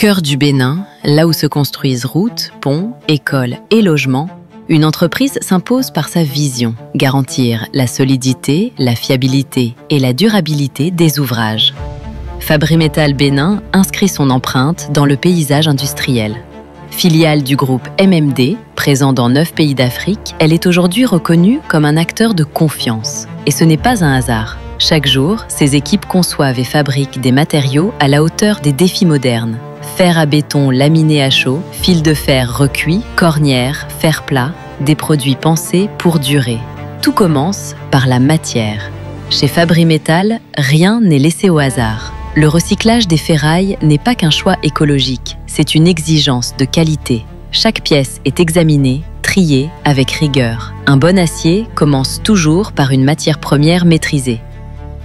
cœur du Bénin, là où se construisent routes, ponts, écoles et logements, une entreprise s'impose par sa vision, garantir la solidité, la fiabilité et la durabilité des ouvrages. Fabrimetal Bénin inscrit son empreinte dans le paysage industriel. Filiale du groupe MMD, présent dans 9 pays d'Afrique, elle est aujourd'hui reconnue comme un acteur de confiance. Et ce n'est pas un hasard. Chaque jour, ses équipes conçoivent et fabriquent des matériaux à la hauteur des défis modernes. Fer à béton laminé à chaud, fil de fer recuit, cornière, fer plat, des produits pensés pour durer. Tout commence par la matière. Chez Fabrimetal, rien n'est laissé au hasard. Le recyclage des ferrailles n'est pas qu'un choix écologique, c'est une exigence de qualité. Chaque pièce est examinée, triée avec rigueur. Un bon acier commence toujours par une matière première maîtrisée.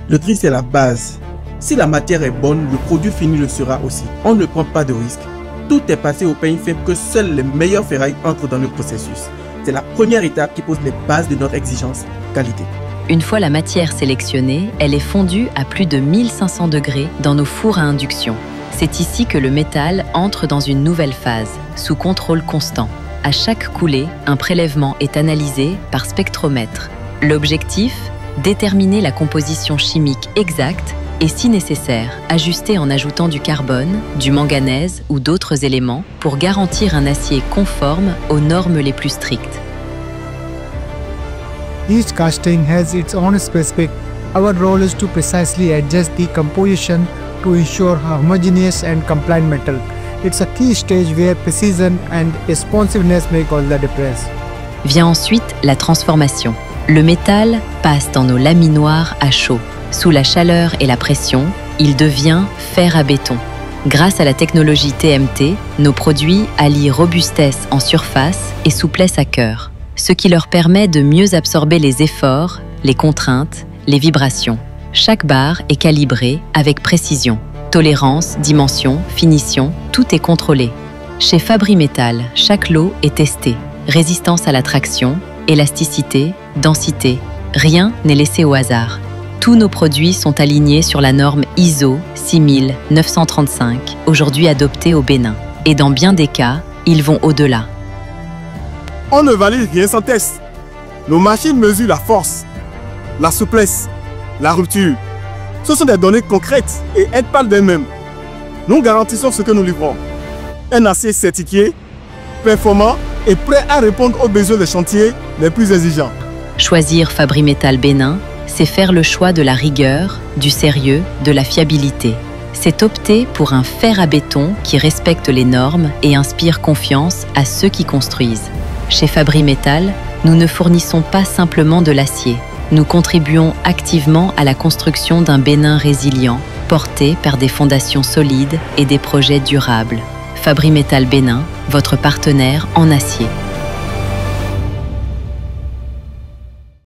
Le tri, c'est la base. Si la matière est bonne, le produit fini le sera aussi. On ne prend pas de risque. Tout est passé au peigne fin que seules les meilleures ferrailles entrent dans le processus. C'est la première étape qui pose les bases de notre exigence qualité. Une fois la matière sélectionnée, elle est fondue à plus de 1500 degrés dans nos fours à induction. C'est ici que le métal entre dans une nouvelle phase, sous contrôle constant. À chaque coulée, un prélèvement est analysé par spectromètre. L'objectif, déterminer la composition chimique exacte et, si nécessaire, ajuster en ajoutant du carbone, du manganèse ou d'autres éléments pour garantir un acier conforme aux normes les plus strictes. Each casting has its own specific. Our role is to precisely adjust the composition to ensure homogeneous and compliant metal. It's a key stage where precision and responsiveness make all the difference. Vient ensuite la transformation. Le métal passe dans nos laminoirs à chaud. Sous la chaleur et la pression, il devient fer à béton. Grâce à la technologie TMT, nos produits allient robustesse en surface et souplesse à cœur, ce qui leur permet de mieux absorber les efforts, les contraintes, les vibrations. Chaque barre est calibrée avec précision. Tolérance, dimension, finition, tout est contrôlé. Chez Fabrimetal, chaque lot est testé. Résistance à la traction, élasticité, densité, rien n'est laissé au hasard. Tous nos produits sont alignés sur la norme ISO 6935, aujourd'hui adoptée au Bénin. Et dans bien des cas, ils vont au-delà. On ne valide rien sans test. Nos machines mesurent la force, la souplesse, la rupture. Ce sont des données concrètes et elles parlent d'elles-mêmes. Nous garantissons ce que nous livrons. Un acier certifié, performant et prêt à répondre aux besoins des chantiers les plus exigeants. Choisir Fabrimetal Bénin, c'est faire le choix de la rigueur, du sérieux, de la fiabilité. C'est opter pour un fer à béton qui respecte les normes et inspire confiance à ceux qui construisent. Chez Fabrimetal, nous ne fournissons pas simplement de l'acier. Nous contribuons activement à la construction d'un Bénin résilient, porté par des fondations solides et des projets durables. Fabrimetal Bénin, votre partenaire en acier.